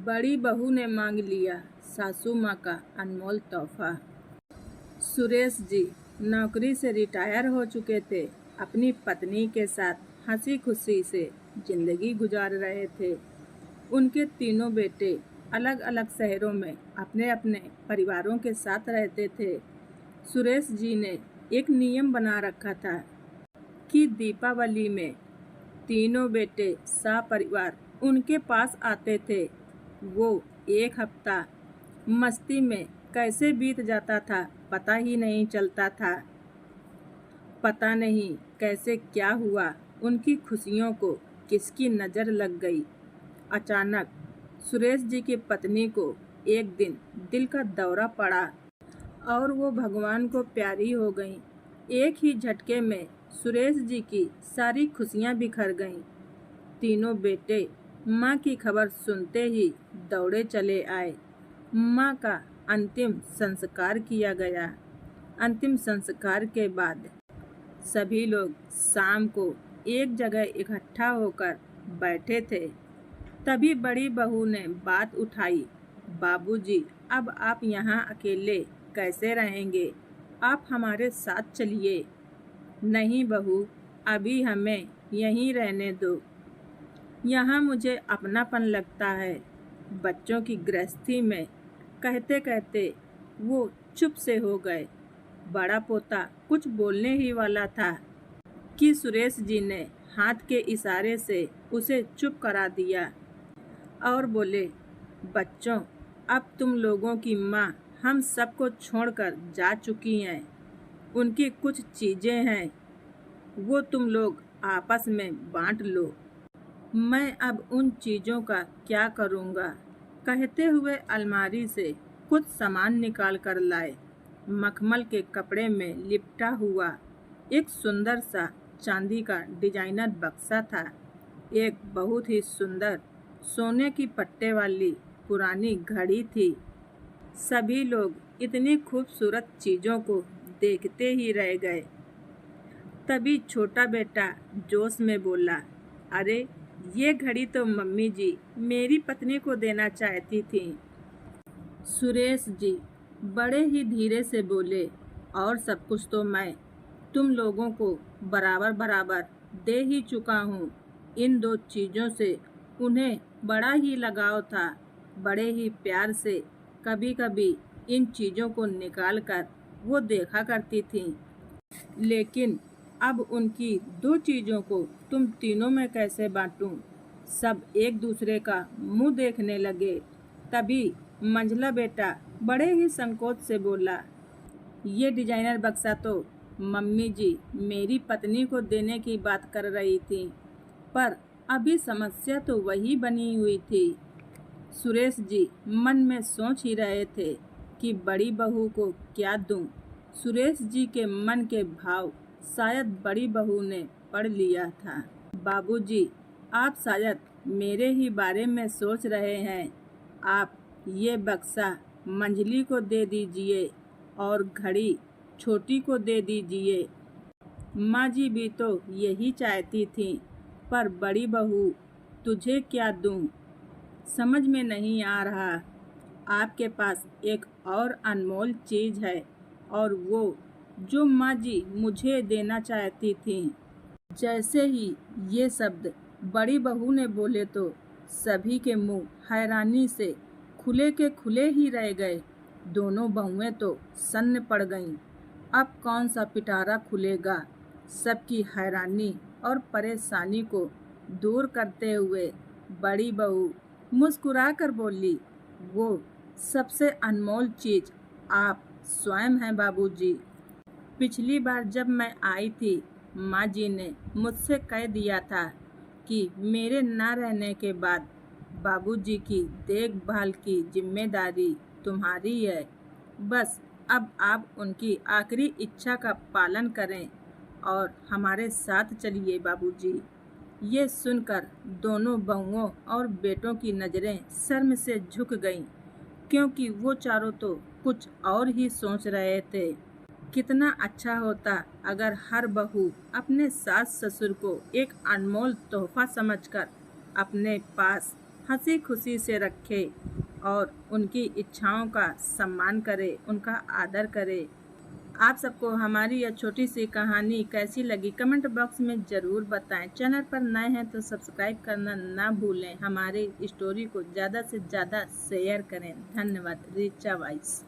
बड़ी बहू ने मांग लिया सासू माँ का अनमोल तोहफा। सुरेश जी नौकरी से रिटायर हो चुके थे। अपनी पत्नी के साथ हंसी खुशी से जिंदगी गुजार रहे थे। उनके तीनों बेटे अलग अलग शहरों में अपने अपने परिवारों के साथ रहते थे। सुरेश जी ने एक नियम बना रखा था कि दीपावली में तीनों बेटे सपरिवार उनके पास आते थे। वो एक हफ्ता मस्ती में कैसे बीत जाता था पता ही नहीं चलता था। पता नहीं कैसे क्या हुआ, उनकी खुशियों को किसकी नज़र लग गई। अचानक सुरेश जी की पत्नी को एक दिन दिल का दौरा पड़ा और वो भगवान को प्यारी हो गई। एक ही झटके में सुरेश जी की सारी खुशियाँ बिखर गईं। तीनों बेटे माँ की खबर सुनते ही दौड़े चले आए। माँ का अंतिम संस्कार किया गया। अंतिम संस्कार के बाद सभी लोग शाम को एक जगह इकट्ठा होकर बैठे थे। तभी बड़ी बहू ने बात उठाई, बाबूजी, अब आप यहाँ अकेले कैसे रहेंगे? आप हमारे साथ चलिए। नहीं बहू, अभी हमें यहीं रहने दो। यहाँ मुझे अपनापन लगता है। बच्चों की गृहस्थी में कहते कहते वो चुप से हो गए। बड़ा पोता कुछ बोलने ही वाला था कि सुरेश जी ने हाथ के इशारे से उसे चुप करा दिया और बोले, बच्चों, अब तुम लोगों की माँ हम सबको छोड़कर जा चुकी हैं। उनकी कुछ चीज़ें हैं, वो तुम लोग आपस में बांट लो। मैं अब उन चीज़ों का क्या करूँगा? कहते हुए अलमारी से कुछ सामान निकाल कर लाए। मखमल के कपड़े में लिपटा हुआ एक सुंदर सा चांदी का डिजाइनर बक्सा था। एक बहुत ही सुंदर सोने की पट्टे वाली पुरानी घड़ी थी। सभी लोग इतनी खूबसूरत चीज़ों को देखते ही रह गए। तभी छोटा बेटा जोश में बोला, अरे ये घड़ी तो मम्मी जी मेरी पत्नी को देना चाहती थी। सुरेश जी बड़े ही धीरे से बोले, और सब कुछ तो मैं तुम लोगों को बराबर बराबर दे ही चुका हूँ। इन दो चीज़ों से उन्हें बड़ा ही लगाव था। बड़े ही प्यार से कभी कभी इन चीज़ों को निकाल कर वो देखा करती थीं। लेकिन अब उनकी दो चीज़ों को तुम तीनों में कैसे बांटूं? सब एक दूसरे का मुंह देखने लगे। तभी मंझला बेटा बड़े ही संकोच से बोला, ये डिजाइनर बक्सा तो मम्मी जी मेरी पत्नी को देने की बात कर रही थी, पर अभी समस्या तो वही बनी हुई थी। सुरेश जी मन में सोच ही रहे थे कि बड़ी बहू को क्या दूं। सुरेश जी के मन के भाव शायद बड़ी बहू ने पढ़ लिया था। बाबूजी, आप शायद मेरे ही बारे में सोच रहे हैं। आप ये बक्सा मंझली को दे दीजिए और घड़ी छोटी को दे दीजिए। माँ जी भी तो यही चाहती थी, पर बड़ी बहू तुझे क्या दूं? समझ में नहीं आ रहा। आपके पास एक और अनमोल चीज़ है, और वो जो माँ जी मुझे देना चाहती थी। जैसे ही ये शब्द बड़ी बहू ने बोले तो सभी के मुंह हैरानी से खुले के खुले ही रह गए। दोनों बहुएं तो सन्न पड़ गईं। अब कौन सा पिटारा खुलेगा? सबकी हैरानी और परेशानी को दूर करते हुए बड़ी बहू मुस्कुरा कर बोली, वो सबसे अनमोल चीज़ आप स्वयं हैं बाबूजी। पिछली बार जब मैं आई थी, माँ जी ने मुझसे कह दिया था कि मेरे ना रहने के बाद बाबूजी की देखभाल की जिम्मेदारी तुम्हारी है। बस अब आप उनकी आखिरी इच्छा का पालन करें और हमारे साथ चलिए बाबूजी। ये सुनकर दोनों बहुओं और बेटों की नज़रें शर्म से झुक गईं, क्योंकि वो चारों तो कुछ और ही सोच रहे थे। कितना अच्छा होता अगर हर बहू अपने सास ससुर को एक अनमोल तोहफा समझकर अपने पास हंसी खुशी से रखे और उनकी इच्छाओं का सम्मान करे, उनका आदर करे। आप सबको हमारी यह छोटी सी कहानी कैसी लगी कमेंट बॉक्स में ज़रूर बताएं। चैनल पर नए हैं तो सब्सक्राइब करना ना भूलें। हमारे स्टोरी को ज़्यादा से ज़्यादा शेयर करें। धन्यवाद। ऋचा वाइस।